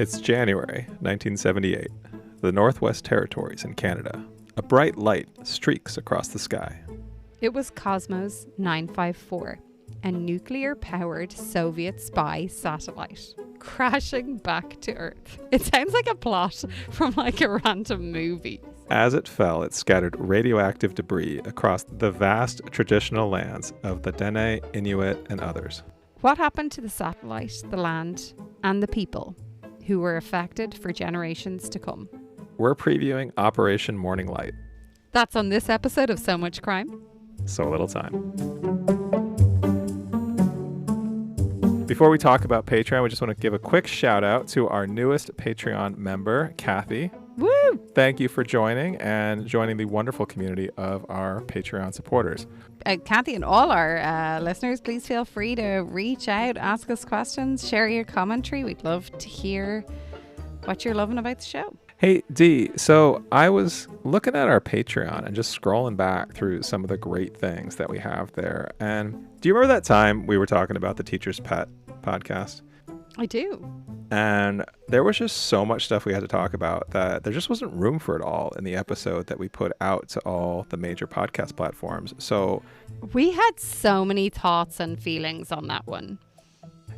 It's January 1978. The Northwest Territories in Canada. A bright light streaks across the sky. It was Cosmos 954, a nuclear-powered Soviet spy satellite crashing back to Earth. It sounds like a plot from like a random movie. As it fell, it scattered radioactive debris across the vast traditional lands of the Dene, Inuit, and others. What happened to the satellite, the land, and the people who were affected for generations to come? We're previewing Operation Morning Light. That's on this episode of So Much Crime. So Little Time. Before we talk about Patreon, we just want to give a quick shout out to our newest Patreon member, Kathy. Woo! Thank you for joining the wonderful community of our Patreon supporters. Kathy and all our listeners, please feel free to reach out, ask us questions, share your commentary. We'd love to hear what you're loving about the show. Hey, Dee, so I was looking at our Patreon and just scrolling back through some of the great things that we have there. And do you remember that time we were talking about the Teacher's Pet podcast? I do. And there was just so much stuff we had to talk about that there just wasn't room for it all in the episode that we put out to all the major podcast platforms. So we had so many thoughts and feelings on that one.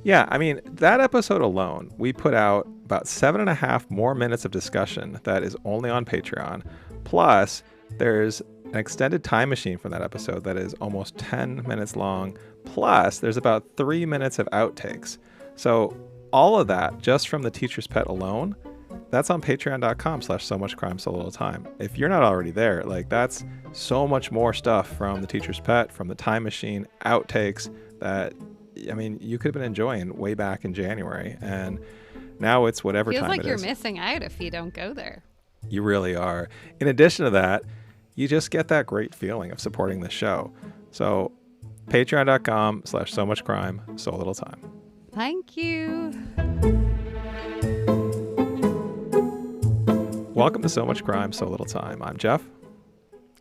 Yeah, I mean, that episode alone, we put out about 7.5 more minutes of discussion that is only on Patreon. Plus, there's an extended time machine from that episode that is almost 10 minutes long. Plus, there's about 3 minutes of outtakes. So all of that, just from the Teacher's Pet alone, that's on patreon.com/so-much-crime, so little time. If you're not already there, like, that's so much more stuff from the Teacher's Pet, from the time machine, outtakes that, I mean, you could have been enjoying way back in January, and now it's whatever time it is. Feels like you're missing out if you don't go there. You really are. In addition to that, you just get that great feeling of supporting the show. So patreon.com/so-much-crime, so little time. Thank you. Welcome to So Much Crime, So Little Time. I'm Jeff.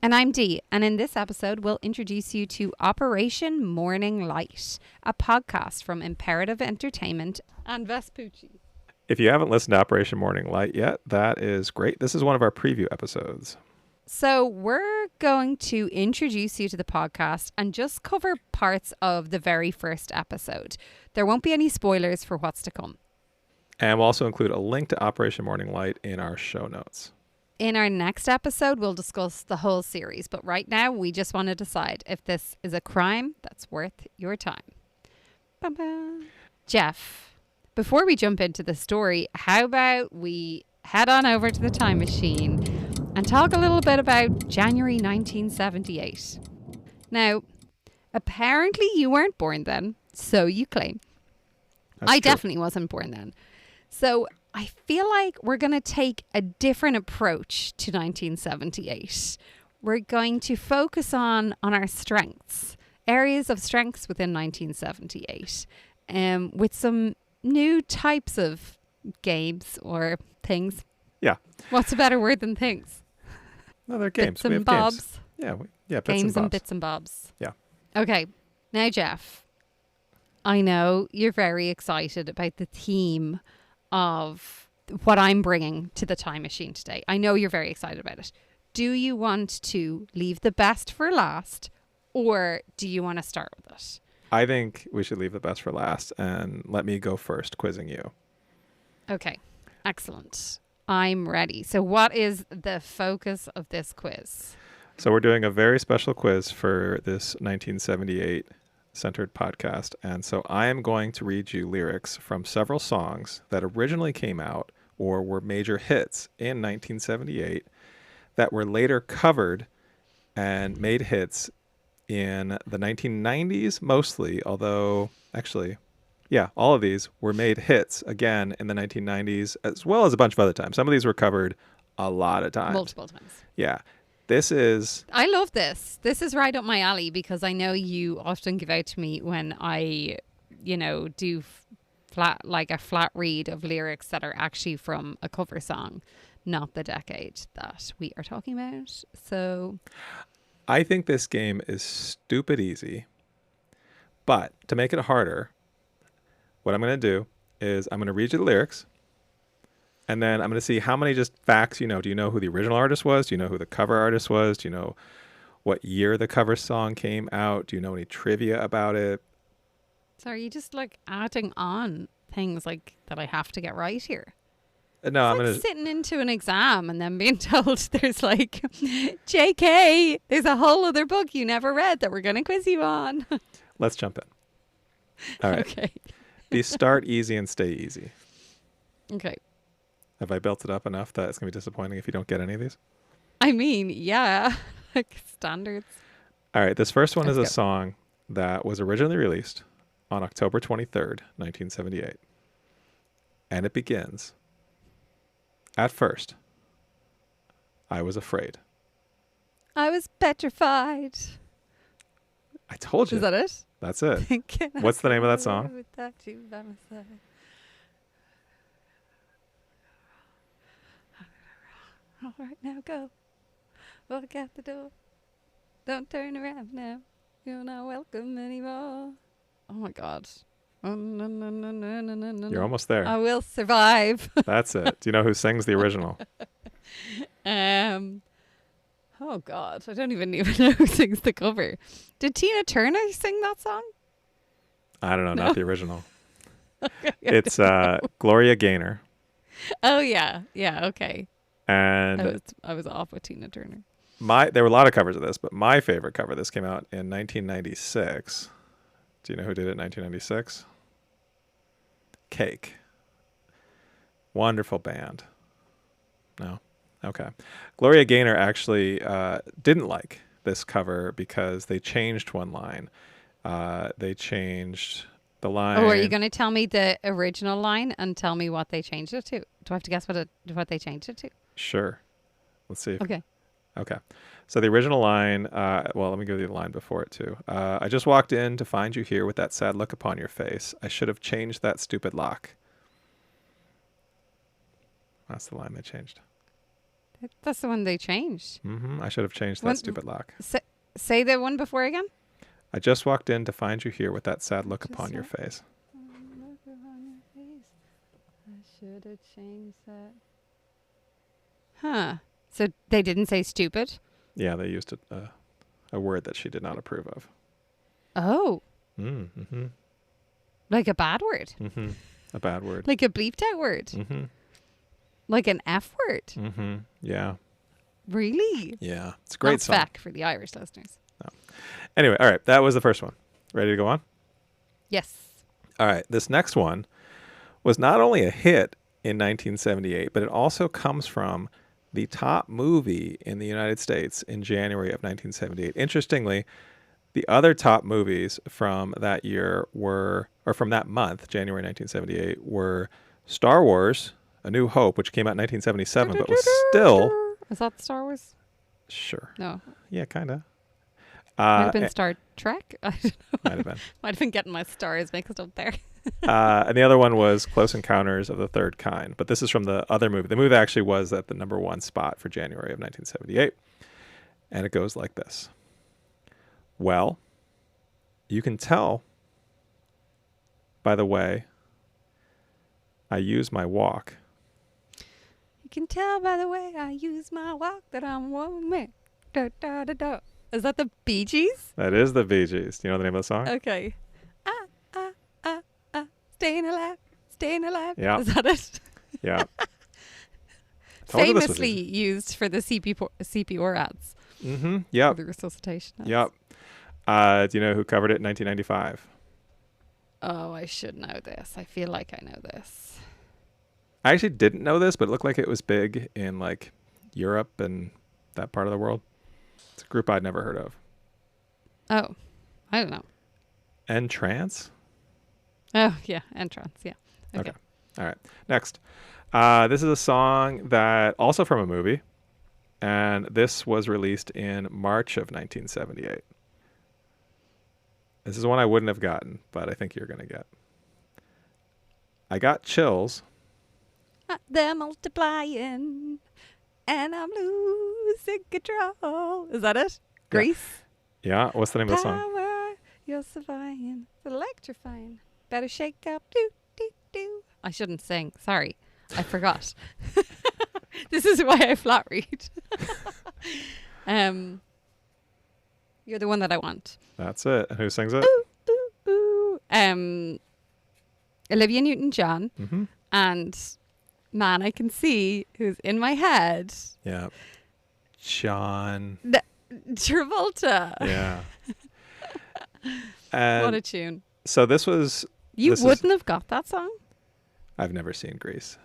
And I'm Dee, and in this episode, we'll introduce you to Operation Morning Light, a podcast from Imperative Entertainment and Vespucci. If you haven't listened to Operation Morning Light yet, that is great. This is one of our preview episodes. So we're going to introduce you to the podcast and just cover parts of the very first episode. There won't be any spoilers for what's to come. And we'll also include a link to Operation Morning Light in our show notes. In our next episode, we'll discuss the whole series. But right now, we just want to decide if this is a crime that's worth your time. Ba-ba. Jeff, before we jump into the story, how about we head on over to the time machine and talk a little bit about January 1978. Now, apparently you weren't born then, so you claim. I definitely wasn't born then. So I feel like we're going to take a different approach to 1978. We're going to focus on our strengths, areas of strengths within 1978, with some new types of games or things. Yeah. What's a better word than things? No, they're games. Bits and bobs. Games. Yeah, games and bits and bobs. Yeah. Okay. Now, Jeff, I know you're very excited about the theme of what I'm bringing to the time machine today. I know you're very excited about it. Do you want to leave the best for last, or do you want to start with it? I think we should leave the best for last and let me go first, quizzing you. Okay. Excellent. I'm ready. So what is the focus of this quiz? So we're doing a very special quiz for this 1978 centered podcast. And so I am going to read you lyrics from several songs that originally came out or were major hits in 1978 that were later covered and made hits in the 1990s mostly, although actually, yeah, all of these were made hits again in the 1990s, as well as a bunch of other times. Some of these were covered a lot of times. Multiple times. Yeah. I love this. This is right up my alley because I know you often give out to me when I, do a flat read of lyrics that are actually from a cover song, not the decade that we are talking about. So I think this game is stupid easy, but to make it harder, what I'm going to do is I'm going to read you the lyrics And then I'm going to see how many just facts you know. Do you know who the original artist was? Do you know who the cover artist was? Do you know what year the cover song came out? Do you know any trivia about it? So are you just like adding on things like that I have to get right here? No, I'm It's like going to... sitting into an exam and then being told there's like, JK, there's a whole other book you never read that we're going to quiz you on. Let's jump in. All right. Okay. These start easy and stay easy. Okay. Have I built it up enough that it's going to be disappointing if you don't get any of these? I mean, yeah, like standards. All right. This first one is Let's a go. song that was originally released on October 23rd, 1978. And it begins, "At first, I was afraid." I was petrified. I told you. Is that it? That's it. Can I What's the name of that go song? without you by my side? All right, now go. Walk out the door. Don't turn around now. You're not welcome anymore. Oh my God. Oh, no, no, no, no, no, no, no. You're almost there. I will survive. That's it. Do you know who sings the original? Oh God, I don't even know who sings the cover. Did Tina Turner sing that song? I don't know. No. Not the original. I It's don't know. Gloria Gaynor. Oh yeah, yeah. Okay, And I was off with Tina Turner. there were a lot of covers of this, but my favorite cover, this came out in 1996. Do you know who did it in 1996? Cake. Wonderful band. No? Okay. Gloria Gaynor actually didn't like this cover because they changed one line. They changed the line. Oh, are you going to tell me the original line and tell me what they changed it to? Do I have to guess what they changed it to? Sure. Let's see. Okay. Okay. So the original line, well, let me give you the line before it too. "I just walked in to find you here with that sad look upon your face. I should have changed that stupid lock." That's the line they changed. That's the one they changed. I should have changed that One- stupid lock. Say the one before again. "I just walked in to find you here with that sad look upon your Just face." I should have changed that. Huh. So they didn't say stupid? Yeah, they used a word that she did not approve of. Oh, Mm-hmm. like a bad word. Mm-hmm. A bad word. Like a bleeped out word. Mm-hmm. Like an F word. Mm-hmm. Yeah. Really? Yeah. It's a great Not song. feck for the Irish listeners. Anyway, all right. That was the first one. Ready to go on? Yes. All right. This next one was not only a hit in 1978, but it also comes from the top movie in the United States in January of 1978. Interestingly, the other top movies from that year were, or from that month, January 1978, were Star Wars: A New Hope, which came out in 1977, but was still... Is that Star Wars? Sure. No. Yeah, kind of. Might have been Star Trek. I don't know. Might have been. Might have been getting my stars mixed up there. And the other one was Close Encounters of the Third Kind. But this is from the other movie. The movie actually was at the number one spot for January of 1978. And it goes like this. "Well, you can tell by the way I use my walk." You can tell by the way I use my walk that I'm one man. Da, da, da, da. Is that the Bee Gees? That is the Bee Gees. Do you know the name of the song? Okay. Staying alive, staying alive. Yeah. Is that it? Yeah. Told you this was Famously easy. used for the CPR ads. Mm-hmm. For Yep. the resuscitation ads. Yep. Do you know who covered it in 1995? Oh, I should know this. I feel like I know this. I actually didn't know this, but it looked like it was big in like Europe and that part of the world. It's a group I'd never heard of. Oh, I don't know. Entrance? Oh, yeah. Entrance. Yeah. Okay. All right. Next. This is a song that also from a movie, and this was released in March of 1978. This is one I wouldn't have gotten, but I think you're going to get. "I got chills." They're multiplying, and I'm losing control. Is that it? Grease? Yeah. What's the name of the song? Power, you're surviving, electrifying. Better shake up, do, do, do. I shouldn't sing. Sorry. I forgot. This is why I flat read. You're the one that I want. That's it. And who sings it? Ooh, ooh, ooh. Olivia Newton-John. Mm-hmm. And man, I can see who's in my head. Yeah. John. Travolta. Yeah. And what a tune. so this was... You wouldn't have got that song? I've never seen Grease.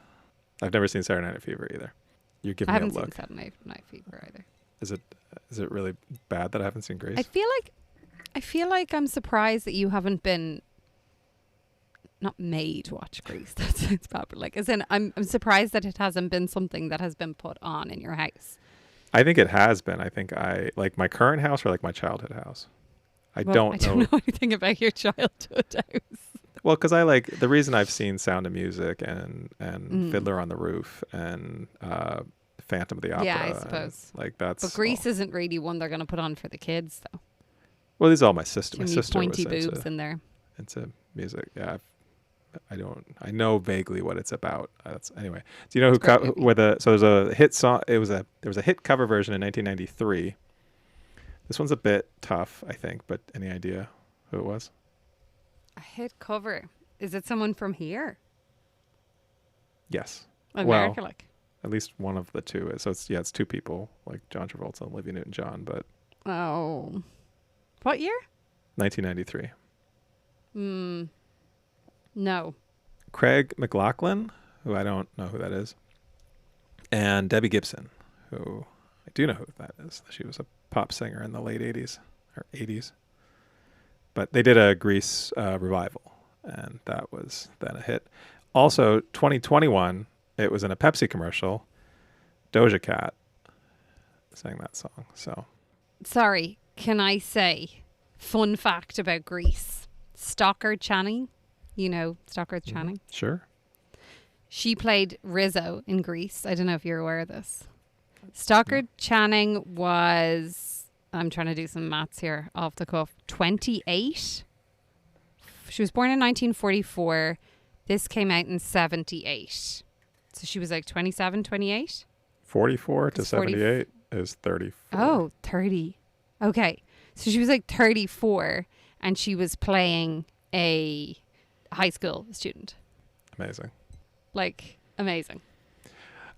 I've never seen Saturday Night Fever either. You're giving I me a haven't look. seen Saturday Night Fever either. Is it really bad that I haven't seen Grease? I feel like I'm surprised that you haven't been not made to watch Grease. That sounds bad, but like, as in, I'm surprised that it hasn't been something that has been put on in your house. I think it has been. I think I like my current house or like my childhood house. I don't know anything about your childhood house. Well, because I like the reason I've seen Sound of Music and Fiddler on the Roof and Phantom of the Opera. Yeah, I suppose. Like that's. But Grease isn't really one they're going to put on for the kids, though. Well, these are all my sister. Too My many sister pointy was boobs in there. into music. Yeah, I know vaguely what it's about. Anyway. Do you know so there's a hit song. There was a hit cover version in 1993. This one's a bit tough, I think. But any idea who it was? A hit cover. Is it someone from here? Yes. America, well, at least one of the two is. So it's two people, like John Travolta and Olivia Newton-John, but. Oh. What year? 1993. No. Craig McLachlan, who I don't know who that is, and Debbie Gibson, who I do know who that is. She was a pop singer in the late 80s or 80s. But they did a Grease revival, and that was then a hit. Also, 2021, it was in a Pepsi commercial. Doja Cat sang that song. So, sorry, can I say, fun fact about Grease? Stockard Channing, you know Stockard Channing? Sure. She played Rizzo in Grease. I don't know if you're aware of this. Stockard Channing was, I'm trying to do some maths here off the cuff, 28. She was born in 1944. This came out in 78. So she was like 27, 28? 44 to 78 is 34. Oh, 30. Okay. So she was like 34 and she was playing a high school student. Amazing. Like, amazing.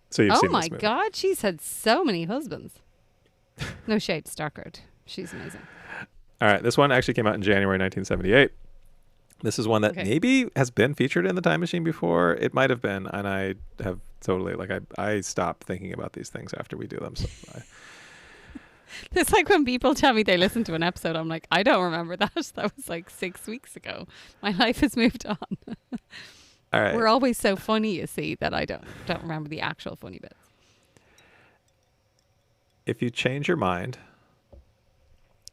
So you've seen this Oh movie. my God, she's had so many husbands. No shade, Stockard. She's amazing. All right, this one actually came out in January 1978. This is one that maybe has been featured in the Time Machine before. It might have been, and I have totally, like, I stopped thinking about these things after we do them. So It's like when people tell me they listen to an episode, I'm like, I don't remember that. That was like 6 weeks ago. My life has moved on. all right. We're always so funny, you see, that I don't remember the actual funny bits. If you change your mind.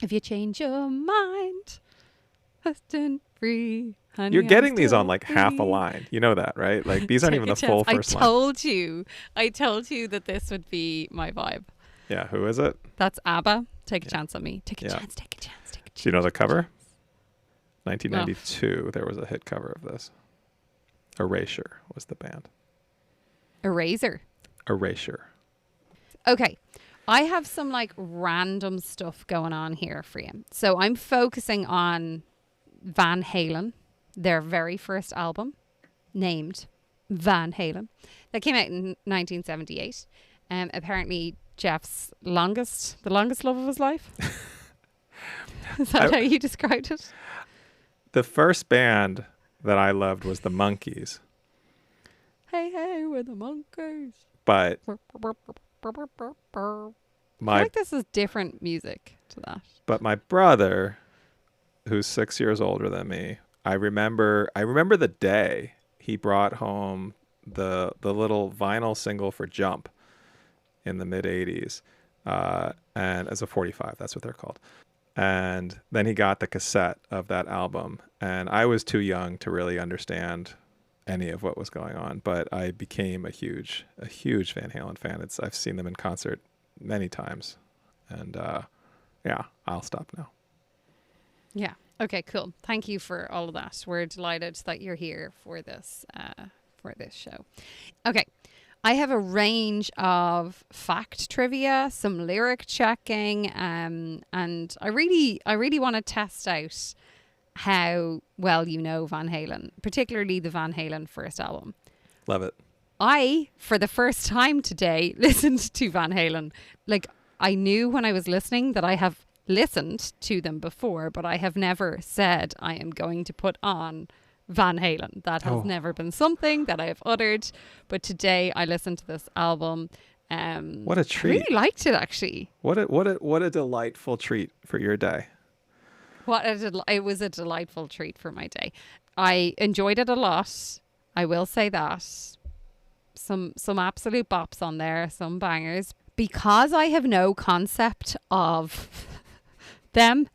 If you change your mind, Huston free, honey. You're getting these on like half a line. You know that, right? Like these aren't even the full first line. I told you that this would be my vibe. Yeah, who is it? That's ABBA. Take a chance on me. Take a chance, take a chance, take a chance. Do you know the cover? 1992, there was a hit cover of this. Erasure was the band. Eraser. Erasure. Okay. I have some like random stuff going on here for you. So I'm focusing on Van Halen, their very first album, named Van Halen. That came out in 1978. Apparently Jeff's the longest love of his life. Is that how you described it? The first band that I loved was the Monkees. Hey, hey, we're the Monkees. But I feel like this is different music to that. But my brother, who's 6 years older than me, I remember the day he brought home the little vinyl single for Jump in the mid 80s, and as a 45, that's what they're called. And then he got the cassette of that album, and I was too young to really understand any of what was going on, but I became a huge Van Halen fan. I've seen them in concert many times, and yeah, I'll stop now. Yeah. Okay, cool. Thank you for all of that. We're delighted that you're here for this for this show. Okay. I have a range of fact trivia, some lyric checking, and I really want to test out how well you know Van Halen, particularly the Van Halen first album. Love it. I, for the first time today, listened to Van Halen. Like, I knew when I was listening that I have listened to them before, but I have never said I am going to put on Van Halen. That has never been something that I have uttered. But today I listened to this album. What a treat! I really liked it, actually. What a delightful treat for your day. It was a delightful treat for my day. I enjoyed it a lot. I will say that. Some absolute bops on there, some bangers. Because I have no concept of them,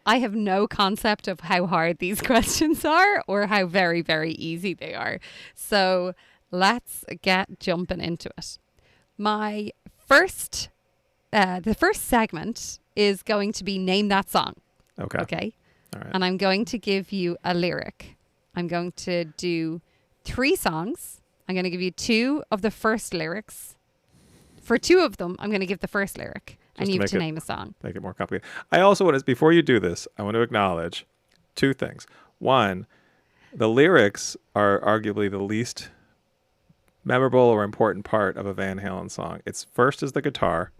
I have no concept of how hard these questions are or how very, very easy they are. So let's get jumping into it. My first, the first segment is going to be Name That Song. Okay. All right. And I'm going to give you a lyric. I'm going to do 3 songs. I'm going to give you 2 of the first lyrics. For 2 of them, I'm going to give the first lyric. And you have to name a song. Make it more complicated. I also want to, before you do this, I want to acknowledge 2 things. One, the lyrics are arguably the least memorable or important part of a Van Halen song. It's first is the guitar.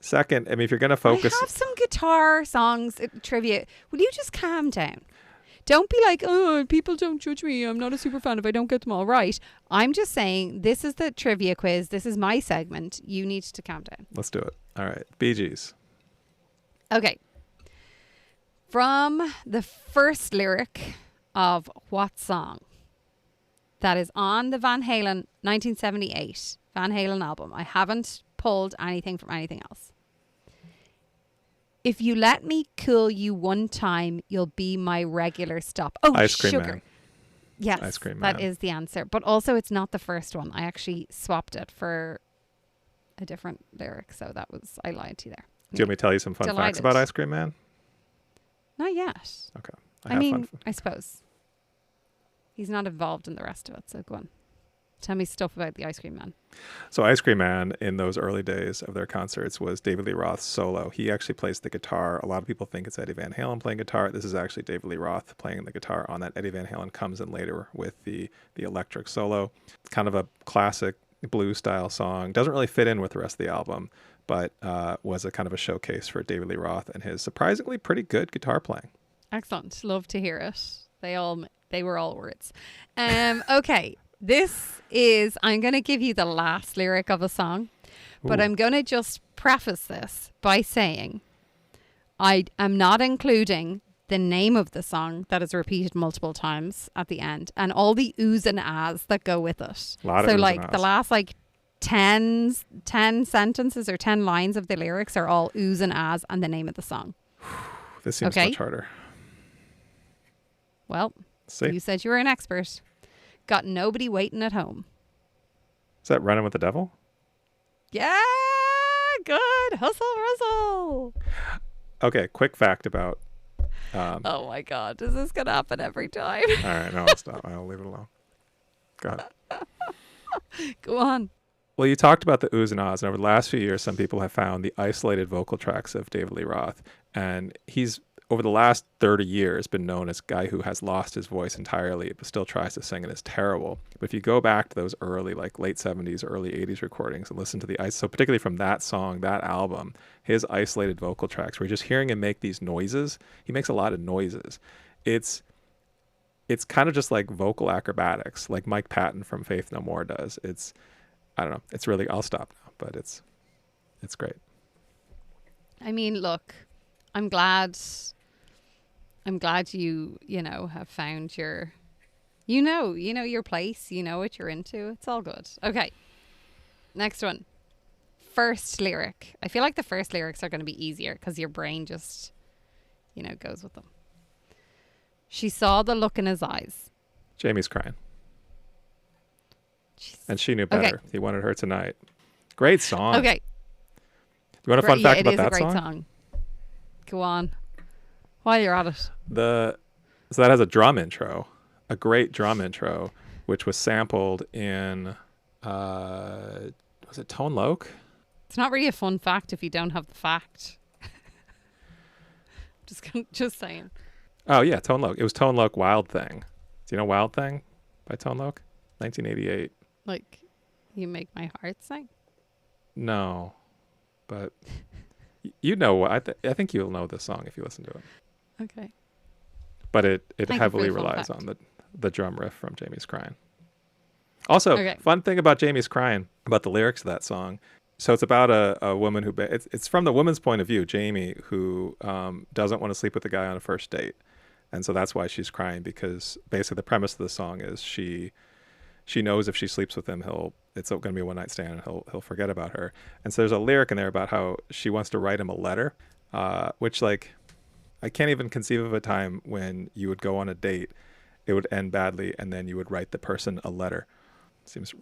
Second, I mean, if you're going to focus... I have some guitar songs trivia. Will you just calm down? Don't be like, oh, people don't judge me. I'm not a super fan if I don't get them all right. I'm just saying, this is the trivia quiz. This is my segment. You need to calm down. Let's do it. All right. Bee Gees. Okay. From the first lyric of what song that is on the Van Halen 1978 Van Halen album. I haven't pulled anything from anything else. If you let me cool you one time, you'll be my regular stop. Oh, Ice Cream Sugar. Man. Yes, Ice Cream Man. that is the answer. But also, it's not the first one. I actually swapped it for a different lyric. So I lied to you there. Do you want me to tell you some fun facts about Ice Cream Man? Not yet. Okay. I suppose. He's not involved in the rest of it. So go on. Tell me stuff about the Ice Cream Man. So Ice Cream Man, in those early days of their concerts, was David Lee Roth's solo. He actually plays the guitar. A lot of people think it's Eddie Van Halen playing guitar. This is actually David Lee Roth playing the guitar on that. Eddie Van Halen comes in later with the electric solo. It's kind of a classic blues-style song. Doesn't really fit in with the rest of the album, but was a kind of a showcase for David Lee Roth and his surprisingly pretty good guitar playing. Excellent. Love to hear it. They were all words. Okay. I'm going to give you the last lyric of a song, but I'm going to just preface this by saying I am not including the name of the song that is repeated multiple times at the end and all the oohs and ahs that go with it. So like the last 10 sentences or 10 lines of the lyrics are all oohs and ahs and the name of the song. This seems much harder. Well, you said you were an expert. Got nobody waiting at home. Is that Running with the Devil? Yeah, good. Hustle. Okay, quick fact about... oh my God, is this going to happen every time? All right, no, I'll stop. I'll leave it alone. Go ahead. Go on. Well, you talked about the oohs and ahs, and over the last few years, some people have found the isolated vocal tracks of David Lee Roth, and he's, over the last 30 years, been known as a guy who has lost his voice entirely, but still tries to sing and is terrible. But if you go back to those early, late 70s, early 80s recordings and listen to so particularly from that song, that album, his isolated vocal tracks, where you're just hearing him make these noises. He makes a lot of noises. It's kind of just like vocal acrobatics, like Mike Patton from Faith No More does. I don't know. It's really, I'll stop now, but it's great. I mean, look, I'm glad you have found your, your place, what you're into. It's all good. Okay. Next one. First lyric. I feel like the first lyrics are going to be easier because your brain just, goes with them. She saw the look in his eyes. Jamie's crying. Jeez. And she knew better. Okay. He wanted her tonight. Great song. Okay. You want a fun fact about that song? It is a great song. Go on. While you're at it. So that has a drum intro, a great drum intro which was sampled in, was it Tone Loc? It's not really a fun fact if you don't have the fact. Just saying. Oh, yeah, Tone Loc. It was Tone Loc Wild Thing. Do you know Wild Thing by Tone Loc? 1988. Like, You Make My Heart Sing? No, but you know, I think you'll know this song if you listen to it. Okay. But it Thank you for heavily the fun relies fact. on the drum riff from Jamie's Crying. Also, Okay. fun thing about Jamie's Crying, about the lyrics of that song. So it's about a woman who, it's from the woman's point of view, Jamie, who doesn't want to sleep with the guy on a first date. And so that's why she's crying, because basically the premise of the song is she knows if she sleeps with him, it's going to be a one-night stand and he'll forget about her. And so there's a lyric in there about how she wants to write him a letter, which, like, I can't even conceive of a time when you would go on a date, it would end badly, and then you would write the person a letter. Seems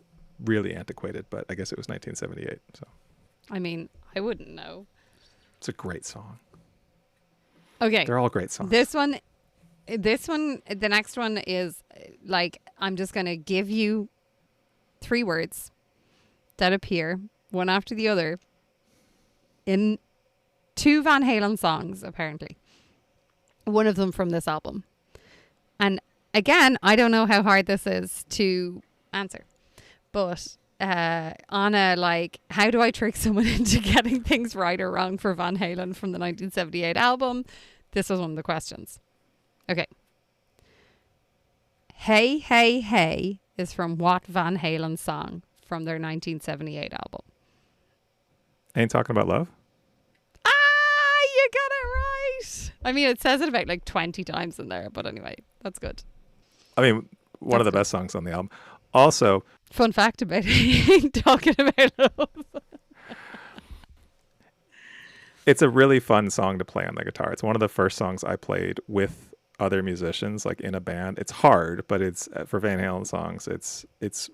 really antiquated, but I guess it was 1978. So I mean, I wouldn't know. it's a great song. Okay. They're all great songs. This one, the next one is like, I'm just going to give you 3 words that appear one after the other in 2 Van Halen songs, apparently. One of them from this album. And again, I don't know how hard this is to answer. But on a, like, how do I trick someone into getting things right or wrong for Van Halen from the 1978 album? This was one of the questions. Okay. Hey, Hey, Hey is from what Van Halen song from their 1978 album? Ain't Talking About Love? You got it right. I mean, it says it about like 20 times in there, but anyway, that's good. I mean, one of the best songs on the album. Also, fun fact about it, talking about love. It's a really fun song to play on the guitar. It's one of the first songs I played with other musicians, like in a band. It's hard, but it's for Van Halen songs. It's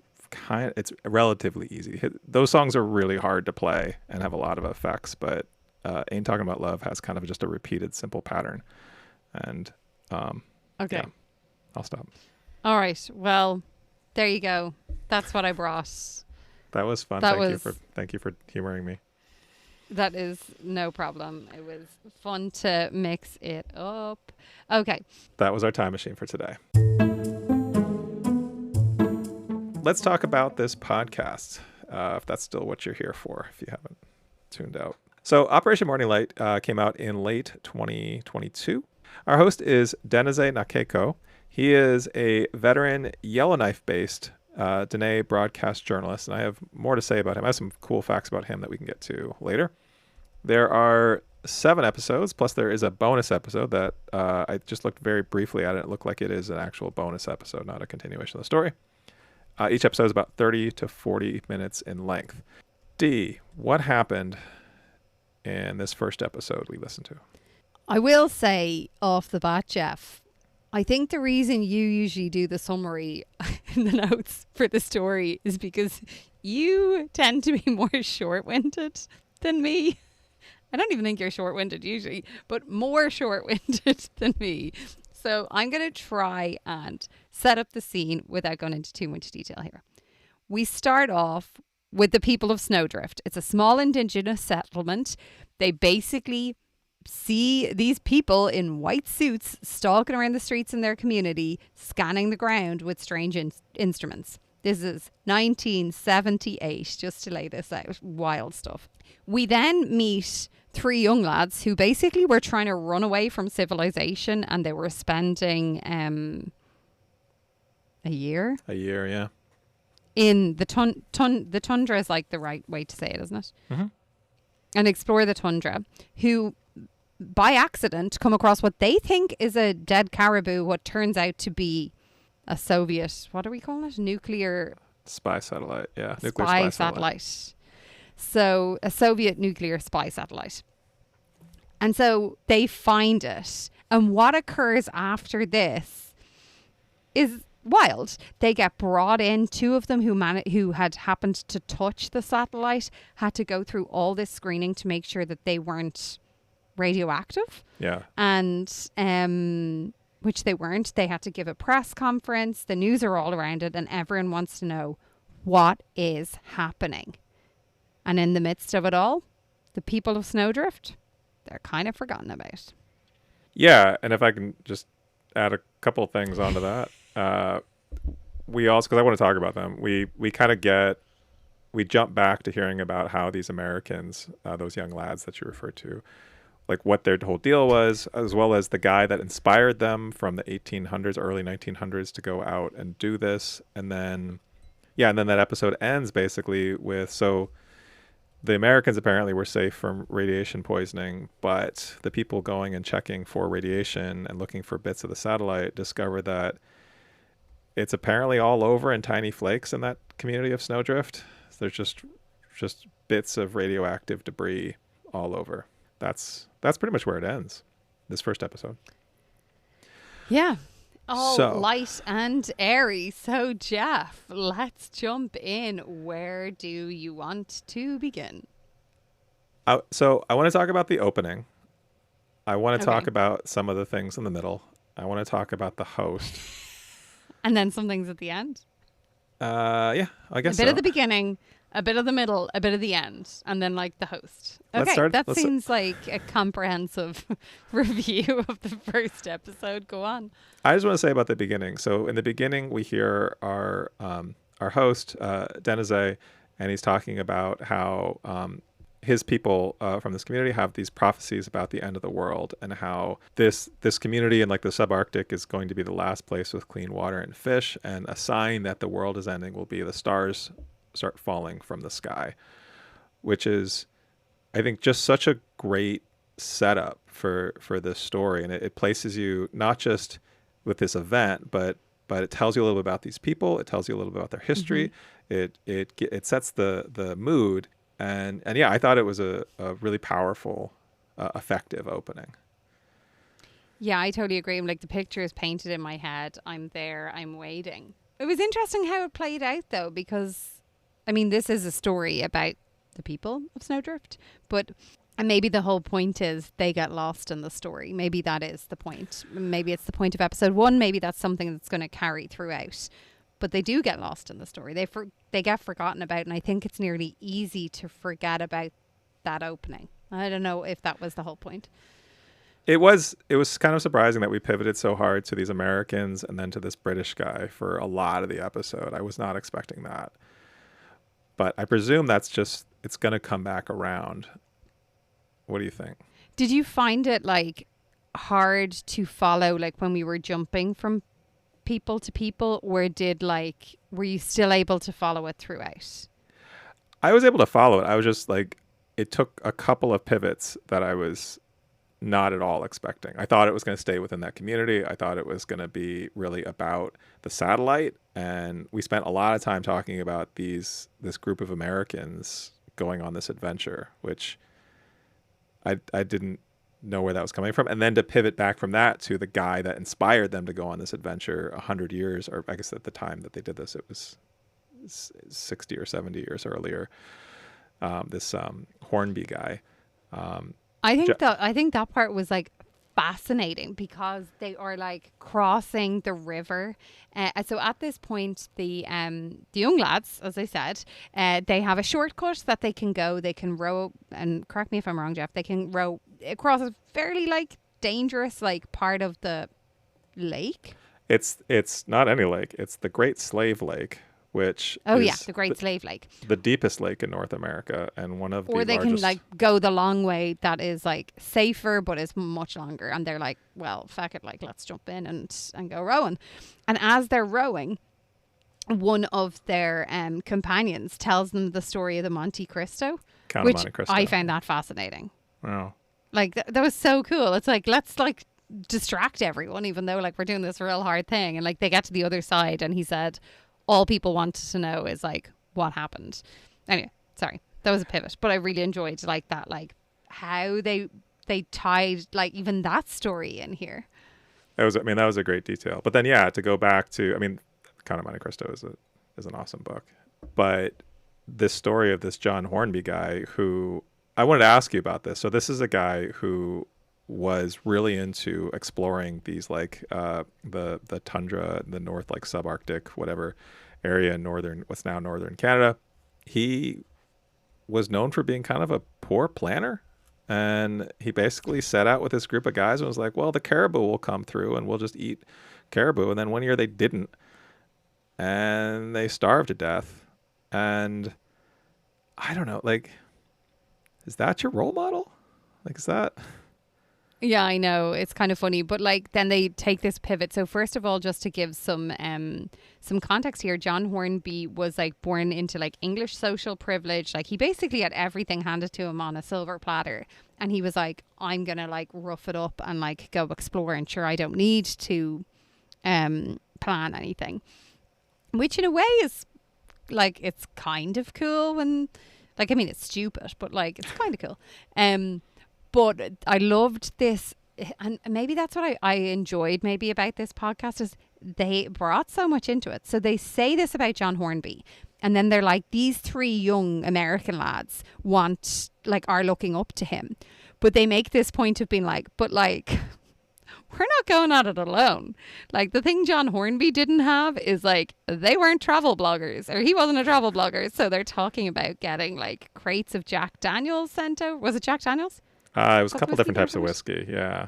relatively easy. Those songs are really hard to play and have a lot of effects, but Ain't Talking About Love has kind of just a repeated simple pattern. And okay, yeah, I'll stop. All right. Well, there you go. That's what I brought. That was fun. Thank you for humoring me. That is no problem. It was fun to mix it up. Okay. That was our time machine for today. Let's talk about this podcast, if that's still what you're here for, if you haven't tuned out. So Operation Morning Light came out in late 2022. Our host is Dëneze Nakehk'o. He is a veteran Yellowknife-based Dene broadcast journalist, and I have more to say about him. I have some cool facts about him that we can get to later. There are 7 episodes, plus there is a bonus episode that I just looked very briefly at it. It looked like it is an actual bonus episode, not a continuation of the story. Each episode is about 30 to 40 minutes in length. D, what happened in this first episode we listened to? I will say off the bat, Jeff, I think the reason you usually do the summary in the notes for the story is because you tend to be more short-winded than me. I don't even think you're short-winded usually, but more short-winded than me. So I'm going to try and set up the scene without going into too much detail here. We start off with the people of Snowdrift. It's a small indigenous settlement. They basically see these people in white suits stalking around the streets in their community, scanning the ground with strange instruments. This is 1978, just to lay this out. Wild stuff. We then meet 3 young lads who basically were trying to run away from civilization, and they were spending a year. A year, yeah. In the the tundra is like the right way to say it, isn't it? Mm-hmm. And explore the tundra, who by accident come across what they think is a dead caribou, what turns out to be a Soviet, what do we call it? Nuclear spy satellite. Yeah. Nuclear spy satellite. So a Soviet nuclear spy satellite. And so they find it. And what occurs after this is wild. They get brought in. 2 of them who had happened to touch the satellite had to go through all this screening to make sure that they weren't radioactive. Yeah. And which they weren't. They had to give a press conference. The news are all around it, and everyone wants to know what is happening. And in the midst of it all, the people of Snowdrift, they're kind of forgotten about. Yeah, and if I can just add a couple things onto that. We also, because I want to talk about them, we jump back to hearing about how these Americans, those young lads that you referred to, like what their whole deal was, as well as the guy that inspired them from the 1800s, early 1900s to go out and do this. And then that episode ends basically with, so the Americans apparently were safe from radiation poisoning, but the people going and checking for radiation and looking for bits of the satellite discover that it's apparently all over in tiny flakes in that community of Snowdrift. There's just bits of radioactive debris all over. That's pretty much where it ends, this first episode. Yeah. All light and airy. So, Jeff, let's jump in. Where do you want to begin? So I want to talk about the opening. I want to talk about some of the things in the middle. I want to talk about the host. And then some things at the end? Yeah, I guess so. A bit of the beginning, a bit of the middle, a bit of the end, and then like the host. Okay, that seems like a comprehensive review of the first episode. Go on. I just want to say about the beginning. So in the beginning, we hear our host, Dëneze, and he's talking about how his people from this community have these prophecies about the end of the world, and how this community in like the subarctic is going to be the last place with clean water and fish, and a sign that the world is ending will be the stars start falling from the sky, which is, I think, just such a great setup for this story. And it places you not just with this event, but it tells you a little bit about these people. It tells you a little bit about their history. Mm-hmm. It sets the mood. And yeah, I thought it was a really powerful, effective opening. Yeah, I totally agree. Like, the picture is painted in my head. I'm there. I'm waiting. It was interesting how it played out, though, because, I mean, this is a story about the people of Snowdrift, and maybe the whole point is they get lost in the story. Maybe that is the point. Maybe it's the point of episode 1. Maybe that's something that's going to carry throughout. But they do get lost in the story. They get forgotten about, and I think it's nearly easy to forget about that opening. I don't know if that was the whole point. It was kind of surprising that we pivoted so hard to these Americans and then to this British guy for a lot of the episode. I was not expecting that. But I presume that's just, it's going to come back around. What do you think? Did you find it like hard to follow, like when we were jumping from people to people, or were you still able to follow it throughout? I was able to follow it. I was just like, it took a couple of pivots that I was not at all expecting. I thought it was going to stay within that community. I thought it was going to be really about the satellite. And we spent a lot of time talking about this group of Americans going on this adventure, which I didn't know where that was coming from. And then to pivot back from that to the guy that inspired them to go on this adventure 100 years, or I guess at the time that they did this, it was 60 or 70 years earlier. This Hornby guy. I think that part was like fascinating because they are like crossing the river. So at this point, the young lads, as I said, they have a shortcut that they can go. They can row, and correct me if I'm wrong, Jeff. They can row across a fairly like dangerous like part of the lake. It's not any lake. It's the Great Slave Lake, which is the Great Slave Lake, the deepest lake in North America, and one of the largest. Or they can like go the long way that is like safer but is much longer, and they're like, well, fuck it, like let's jump in and go rowing. And as they're rowing, one of their companions tells them the story of the Monte Cristo, Count of Monte Cristo. I found that fascinating. Wow, like that was so cool. It's like, let's like distract everyone, even though like we're doing this real hard thing. And like they get to the other side, and he said, all people wanted to know is like what happened. Anyway, sorry, that was a pivot, but I really enjoyed like that, like how they tied like even that story in here. That was a great detail. But then to go back to, Count of Monte Cristo is an awesome book, but this story of this John Hornby guy, who I wanted to ask you about this. So this is a guy who was really into exploring these like the tundra, the north, like subarctic, whatever area in what's now northern Canada. He was known for being kind of a poor planner. And he basically set out with this group of guys and was like, well, the caribou will come through and we'll just eat caribou. And then one year they didn't. And they starved to death. And I don't know, like, is that your role model? Like, is that... Yeah, I know. It's kind of funny. But like then they take this pivot. So first of all, just to give some context here, John Hornby was like born into like English social privilege. Like he basically had everything handed to him on a silver platter. And he was like, I'm going to like rough it up and like go explore. And sure, I don't need to plan anything. Which in a way is like, it's kind of cool when, like, I mean, it's stupid, but like, it's kind of cool. But I loved this, and maybe that's what I enjoyed maybe about this podcast is they brought so much into it. So they say this about John Hornby, and then they're like, these three young American lads are looking up to him. But they make this point of being like, but like, we're not going at it alone. Like the thing John Hornby didn't have is like, they weren't travel bloggers, or he wasn't a travel blogger. So they're talking about getting like crates of Jack Daniels sent out. Was it Jack Daniels? It was a couple different types of whiskey. Yeah.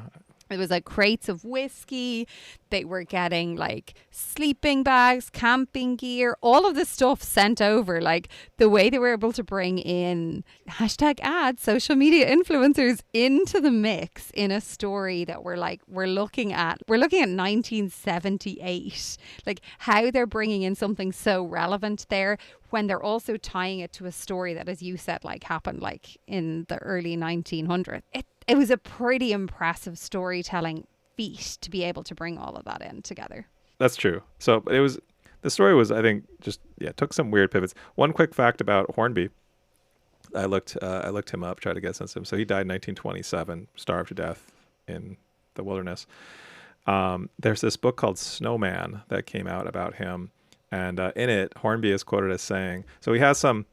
It was like crates of whiskey. They were getting like sleeping bags, camping gear, all of this stuff sent over. Like the way they were able to bring in #add social media influencers into the mix in a story that we're looking at 1978, like how they're bringing in something so relevant there when they're also tying it to a story that, as you said, like happened like in the early 1900s. It was a pretty impressive storytelling feat to be able to bring all of that in together. That's true. So the story was, I think, took some weird pivots. One quick fact about Hornby, I looked him up, tried to get a sense of him. So he died in 1927, starved to death in the wilderness. There's this book called Snowman that came out about him, and in it, Hornby is quoted as saying, so he has some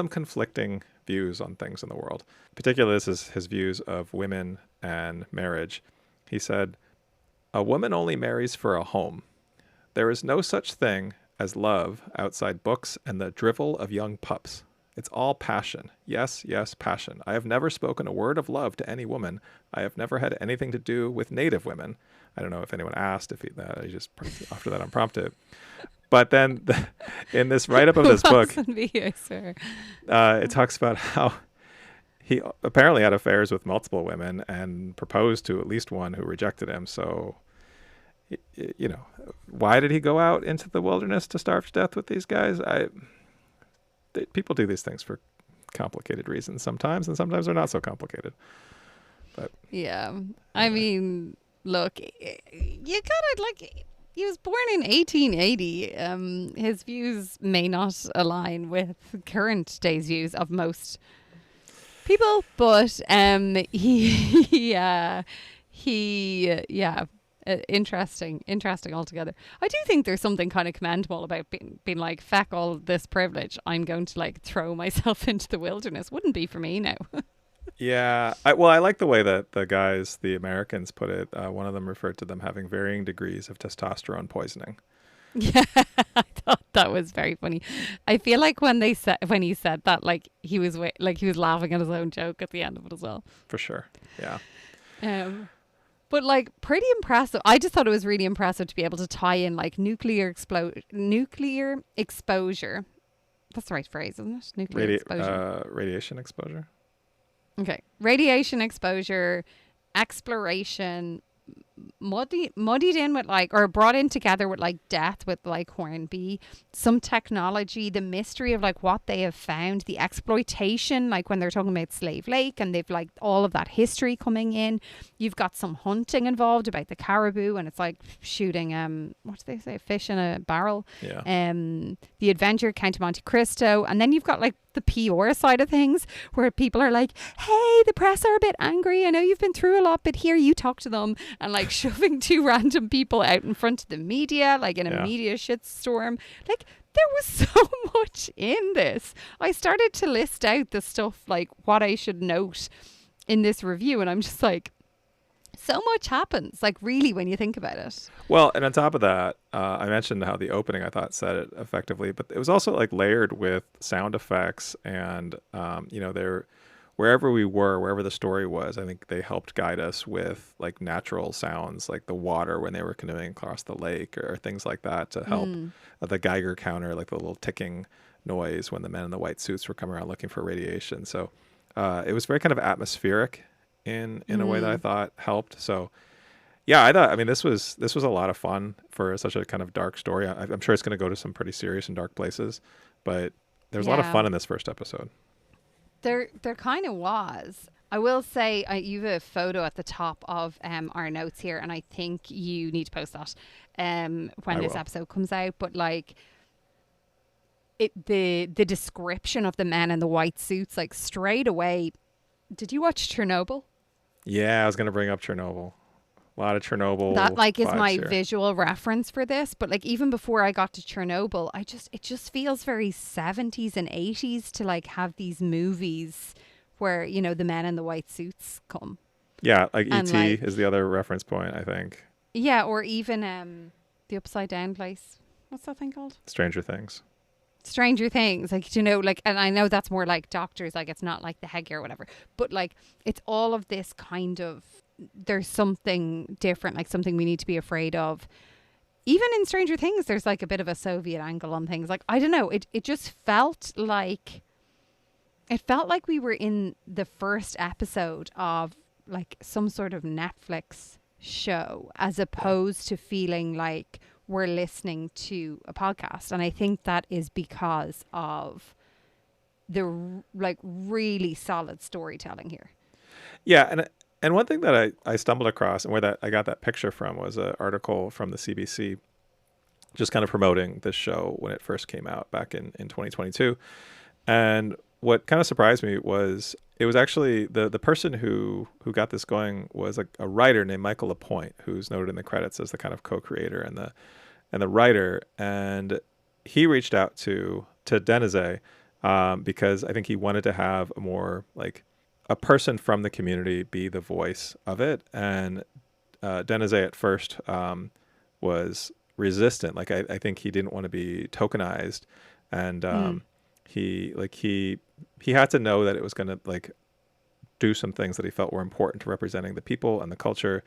conflicting views on things in the world. Particularly, this is his views of women and marriage. He said, "A woman only marries for a home. There is no such thing as love outside books and the drivel of young pups. It's all passion. Yes, yes, passion. I have never spoken a word of love to any woman. I have never had anything to do with native women." I don't know if anyone asked if he just after that unprompted. But then in this write-up of this book, it talks about how he apparently had affairs with multiple women and proposed to at least one who rejected him. So, you know, why did he go out into the wilderness to starve to death with these guys? People do these things for complicated reasons sometimes, and sometimes they're not so complicated. But yeah, I mean, look, you gotta like. He was born in 1880. His views may not align with current day's views of most people, but interesting altogether. I do think there's something kind of commendable about being like, feck all this privilege, I'm going to like throw myself into the wilderness. Wouldn't be for me now. Yeah. I like the way that the Americans put it. One of them referred to them having varying degrees of testosterone poisoning. Yeah, I thought that was very funny. I feel like when he said that, like he was laughing at his own joke at the end of it as well. For sure. Yeah. But like pretty impressive. I just thought it was really impressive to be able to tie in like nuclear exposure. That's the right phrase, isn't it? Exposure. Radiation exposure. Okay. Radiation exposure, exploration, muddied in with like, or brought in together with like death with like Hornby, some technology, the mystery of like what they have found, the exploitation, like when they're talking about Slave Lake and they've like all of that history coming in. You've got some hunting involved about the caribou, and it's like shooting what do they say, fish in a barrel. Yeah. The adventure, Count of Monte Cristo, and then you've got like the PR side of things where people are like, hey, the press are a bit angry, I know you've been through a lot, but here, you talk to them, and like shoving two random people out in front of the media, like in a media shitstorm. Like there was so much in this. I started to list out the stuff, like what I should note in this review, and I'm just like, so much happens, like really, when you think about it. Well, and on top of that, I mentioned how the opening I thought said it effectively, but it was also like layered with sound effects and, there, wherever we were, wherever the story was, I think they helped guide us with like natural sounds, like the water when they were canoeing across the lake or things like that to help the Geiger counter, like the little ticking noise when the men in the white suits were coming around looking for radiation. So it was very kind of atmospheric in a way that I thought helped. So yeah, I mean, this was a lot of fun for such a kind of dark story. I'm sure it's going to go to some pretty serious and dark places, but there's a lot of fun in this first episode. There kind of was. I will say, you have a photo at the top of our notes here, and I think you need to post that when this episode comes out. But like, the description of the men in the white suits, like straight away. Did you watch Chernobyl? Yeah, I was going to bring up Chernobyl. A lot of Chernobyl. That like is my here. visual reference for this. But like, even before I got to Chernobyl, it just feels very 70s and 80s to like have these movies where, the men in the white suits come. Yeah, like E.T. is the other reference point, I think. Yeah, or even the Upside Down place. What's that thing called? Stranger Things. Stranger Things, like, and I know that's more like doctors, like it's not like the headgear or whatever, but like it's all of this kind of, there's something different, like something we need to be afraid of. Even in Stranger Things, there's like a bit of a Soviet angle on things. Like, I don't know, it just felt like we were in the first episode of like some sort of Netflix show, as opposed to feeling like we're listening to a podcast. And I think that is because of the like really solid storytelling here. Yeah, and one thing that I stumbled across and where that I got that picture from was an article from the CBC just kind of promoting this show when it first came out back in 2022. And what kind of surprised me was it was actually the person who got this going was a writer named Michael Lapointe, who's noted in the credits as the kind of co-creator and the writer. And he reached out to Dëneze because I think he wanted to have a more like a person from the community be the voice of it. And Dëneze at first was resistant. Like I think he didn't want to be tokenized, and he had to know that it was going to like do some things that he felt were important to representing the people and the culture.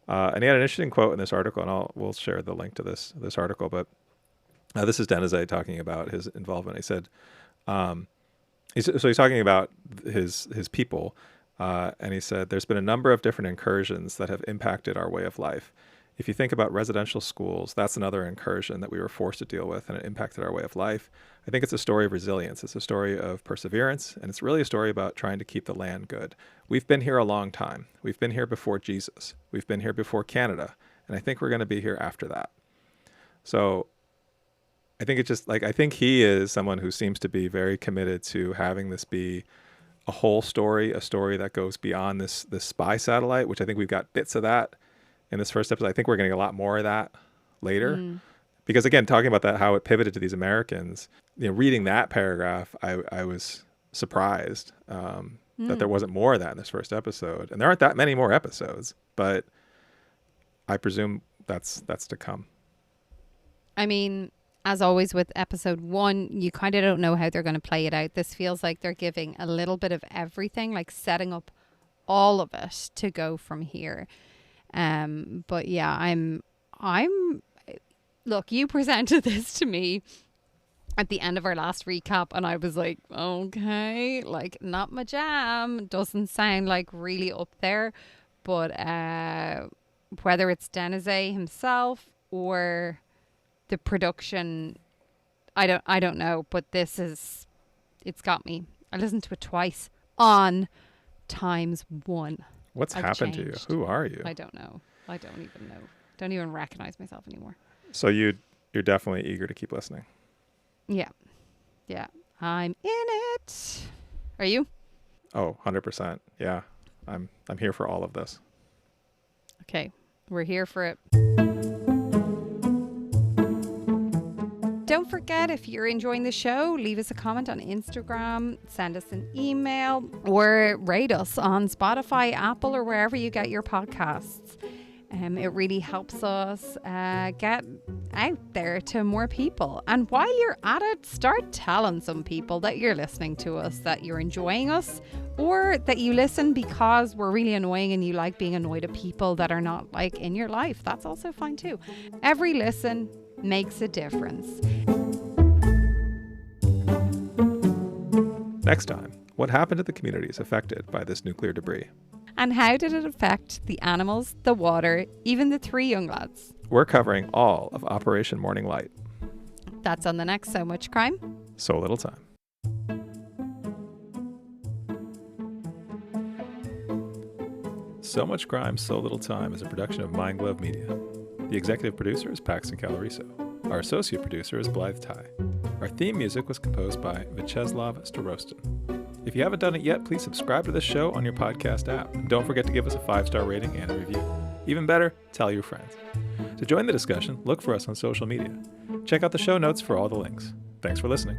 And he had an interesting quote in this article, and we'll share the link to this article. But this is Dëneze talking about his involvement. He said, he's talking about his people, and he said, "There's been a number of different incursions that have impacted our way of life. If you think about residential schools, that's another incursion that we were forced to deal with, and it impacted our way of life. I think it's a story of resilience. It's a story of perseverance, and it's really a story about trying to keep the land good. We've been here a long time. We've been here before Jesus. We've been here before Canada, and I think we're going to be here after that." So I think it's just like, I think he is someone who seems to be very committed to having this be a whole story, a story that goes beyond this spy satellite, which I think we've got bits of that in this first episode. I think we're getting a lot more of that later. Because again, talking about that, how it pivoted to these Americans, reading that paragraph, I was surprised that there wasn't more of that in this first episode. And there aren't that many more episodes, but I presume that's to come. I mean, as always with episode 1, you kind of don't know how they're going to play it out. This feels like they're giving a little bit of everything, like setting up all of it to go from here. But yeah, I'm look, you presented this to me at the end of our last recap, and I was like, okay, like not my jam. Doesn't sound like really up there, but whether it's Dëneze himself or the production, I don't know, but it's got me. I listened to it twice on ×1. What's happened to you? Who are you? I don't know. I don't even know. Don't even recognize myself anymore. So you're definitely eager to keep listening. Yeah. I'm in it. Are you? Oh, 100%. Yeah. I'm here for all of this. Okay. We're here for it. don't forget, if you're enjoying the show, leave us a comment on Instagram, send us an email, or rate us on Spotify, Apple, or wherever you get your podcasts. It really helps us get out there to more people. And while you're at it, start telling some people that you're listening to us, that you're enjoying us, or that you listen because we're really annoying and you like being annoyed at people that are not like in your life. That's also fine too. Every listen makes a difference. Next time, what happened to the communities affected by this nuclear debris? And how did it affect the animals, the water, even the 3 young lads? We're covering all of Operation Morning Light. That's on the next So Much Crime, So Little Time. So Much Crime, So Little Time is a production of Mind Glove Media. The executive producer is Paxton Caloriso. Our associate producer is Blythe Ty. Our theme music was composed by Vyacheslav Starostin. If you haven't done it yet, please subscribe to this show on your podcast app. And don't forget to give us a 5-star rating and a review. Even better, tell your friends. To join the discussion, look for us on social media. Check out the show notes for all the links. Thanks for listening.